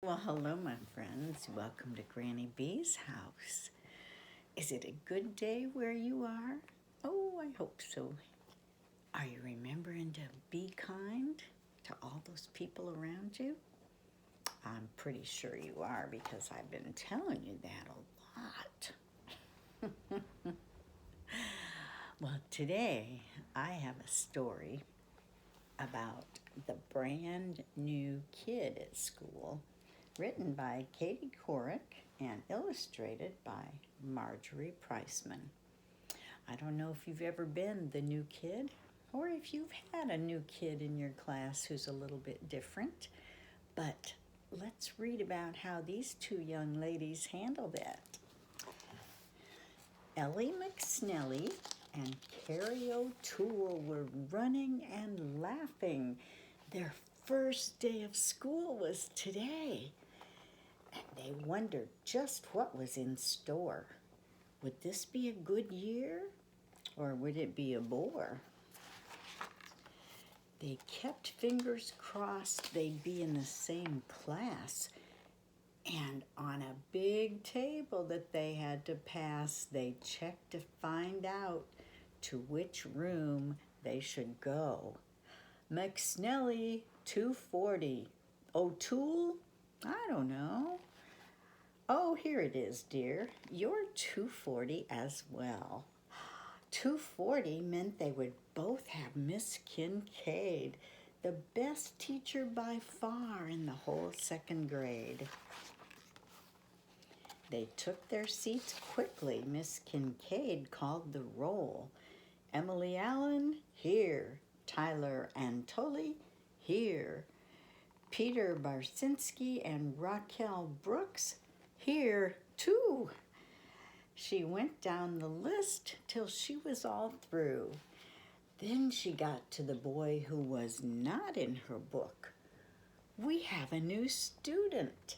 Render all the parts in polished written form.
Well, hello, my friends. Welcome to Granny B's house. Is it a good day where you are? Oh, I hope so. Are you remembering to be kind to all those people around you? I'm pretty sure you are because I've been telling you that a lot. Well, today I have a story about the brand new kid at school, written by Katie Couric and illustrated by Marjorie Priceman. I don't know if you've ever been the new kid or if you've had a new kid in your class who's a little bit different, but let's read about how these two young ladies handled it. Ellie McSnelly and Carrie O'Toole were running and laughing. Their first day of school was today, and they wondered just what was in store. Would this be a good year, or would it be a bore? They kept fingers crossed they'd be in the same class, and on a big table that they had to pass, they checked to find out to which room they should go. McSnelly, 240. O'Toole? I don't know. Oh, here it is, dear. You're 240 as well. 240 meant they would both have Miss Kincaid, the best teacher by far in the whole second grade. They took their seats quickly. Miss Kincaid called the roll. Emily Allen, here. Tyler Antoli, here. Peter Barsinski and Raquel Brooks, here too. She went down the list till she was all through. Then she got to the boy who was not in her book. We have a new student.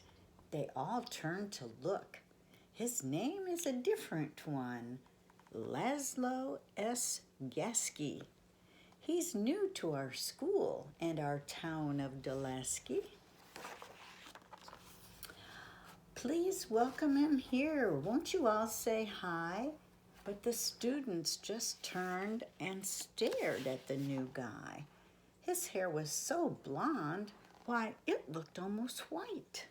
They all turned to look. His name is a different one, Laszlo S. Gasky. He's new to our school and our town of Dulaski. Please welcome him here. Won't you all say hi? But the students just turned and stared at the new guy. His hair was so blonde, why, it looked almost white.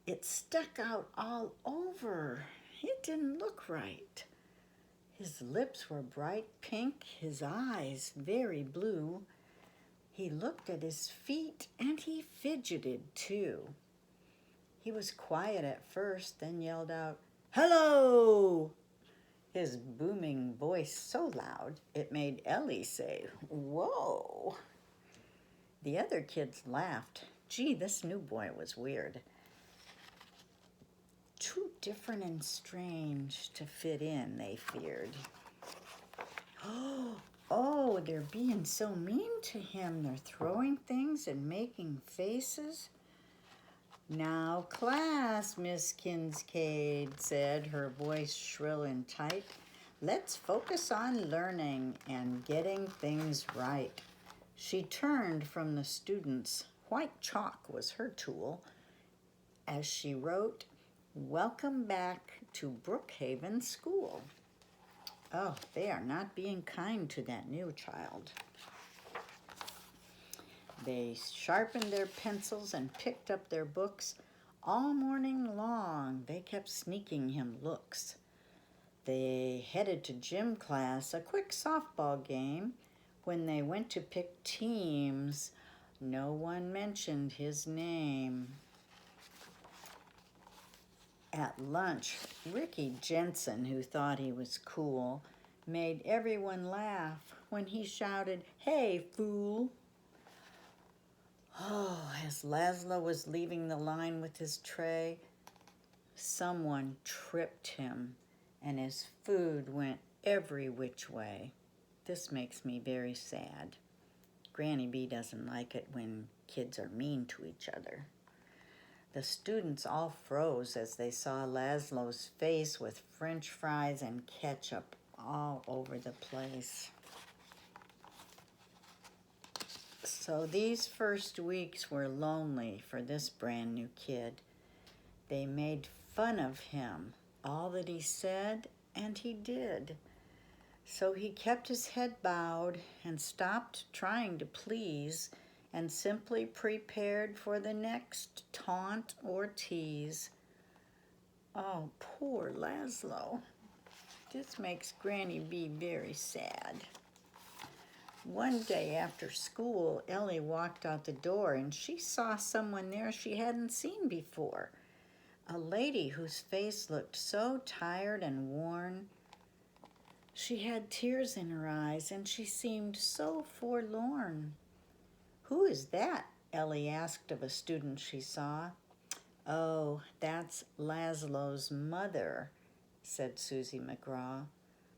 It stuck out all over. It didn't look right. His lips were bright pink, his eyes very blue. He looked at his feet and he fidgeted too. He was quiet at first, then yelled out, "Hello!" His booming voice so loud it made Ellie say, "Whoa!" The other kids laughed. Gee, this new boy was weird. Too different and strange to fit in, they feared. Oh, they're being so mean to him. They're throwing things and making faces. Now, class, Miss Kincaid said, her voice shrill and tight. Let's focus on learning and getting things right. She turned from the students. White chalk was her tool. As she wrote, "Welcome back to Brookhaven School." Oh, they are not being kind to that new child. They sharpened their pencils and picked up their books. All morning long, they kept sneaking him looks. They headed to gym class, a quick softball game. When they went to pick teams, no one mentioned his name. At lunch, Ricky Jensen, who thought he was cool, made everyone laugh when he shouted, "Hey, fool!" Oh, as Laszlo was leaving the line with his tray, someone tripped him and his food went every which way. This makes me very sad. Granny B doesn't like it when kids are mean to each other. The students all froze as they saw Laszlo's face with French fries and ketchup all over the place. So these first weeks were lonely for this brand new kid. They made fun of him, all that he said and he did. So he kept his head bowed and stopped trying to please and simply prepared for the next taunt or tease. Oh, poor Laszlo. This makes Granny Bee very sad. One day after school, Ellie walked out the door and she saw someone there she hadn't seen before. A lady whose face looked so tired and worn. She had tears in her eyes and she seemed so forlorn. "Who is that?" Ellie asked of a student she saw. "Oh, that's Laszlo's mother," said Susie McGraw.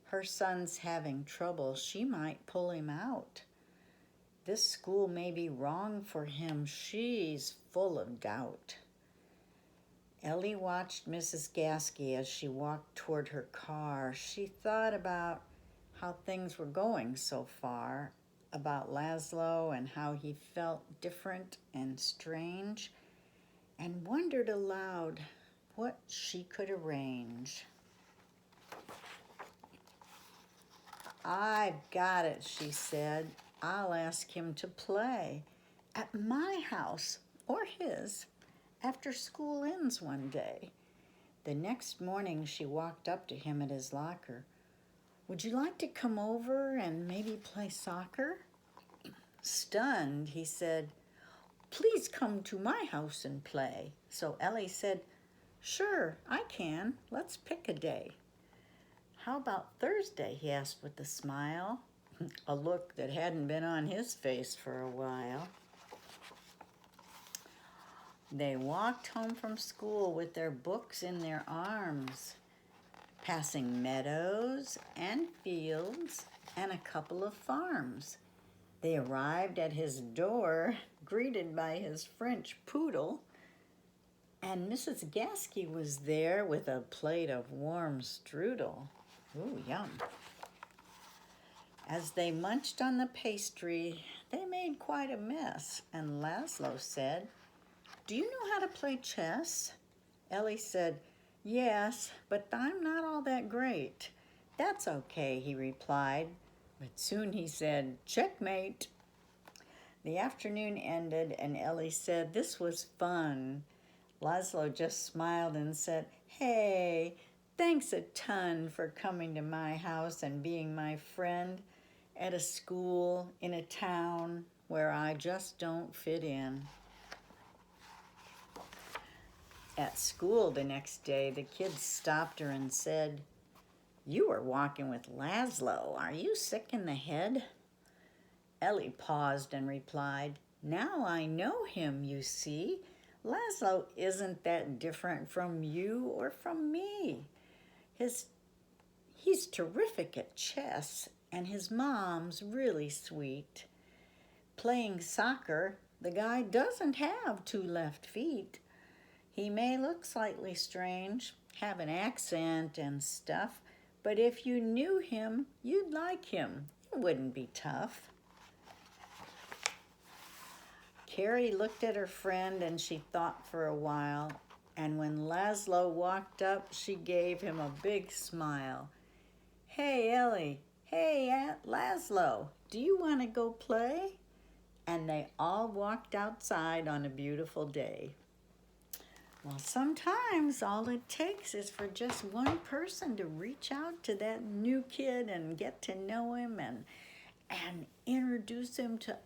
"Her son's having trouble. She might pull him out. This school may be wrong for him. She's full of doubt." Ellie watched Mrs. Gasky as she walked toward her car. She thought about how things were going so far, about Laszlo and how he felt different and strange, and wondered aloud what she could arrange. "I've got it," she said. "I'll ask him to play at my house or his after school ends one day." The next morning she walked up to him at his locker. "Would you like to come over and maybe play soccer?" Stunned, he said, "Please come to my house and play." So Ellie said, "Sure, I can. Let's pick a day." "How about Thursday?" he asked with a smile, a look that hadn't been on his face for a while. They walked home from school with their books in their arms, passing meadows and fields and a couple of farms. They arrived at his door, greeted by his French poodle, and Mrs. Gasky was there with a plate of warm strudel. Ooh, yum. As they munched on the pastry, they made quite a mess, and Laszlo said, "Do you know how to play chess?" Ellie said, "Yes, but I'm not all that great." "That's okay," he replied, but soon he said, "Checkmate." The afternoon ended, and Ellie said, "This was fun." Laszlo just smiled and said, "Hey, thanks a ton for coming to my house and being my friend at a school in a town where I just don't fit in." At school the next day, the kids stopped her and said, "You were walking with Laszlo. Are you sick in the head?" Ellie paused and replied, "Now I know him, you see. Laszlo isn't that different from you or from me. He's terrific at chess, and his mom's really sweet. Playing soccer, the guy doesn't have 2 left feet. He may look slightly strange, have an accent and stuff, but if you knew him, you'd like him. It wouldn't be tough." Carrie looked at her friend and she thought for a while, and when Laszlo walked up, she gave him a big smile. "Hey, Ellie. Hey, Aunt Laszlo. Do you want to go play?" And they all walked outside on a beautiful day. Well, sometimes all it takes is for just one person to reach out to that new kid and get to know him and introduce him to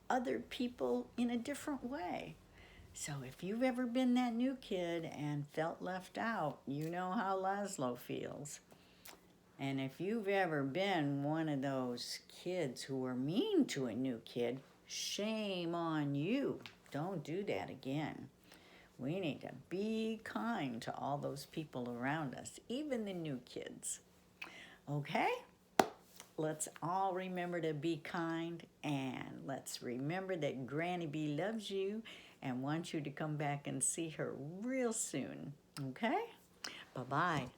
other people in a different way. So if you've ever been that new kid and felt left out, you know how Laszlo feels. And if you've ever been one of those kids who were mean to a new kid, shame on you. Don't do that again. We need to be kind to all those people around us, even the new kids. Okay? Let's all remember to be kind, and let's remember that Granny Bee loves you and wants you to come back and see her real soon. Okay? Bye-bye.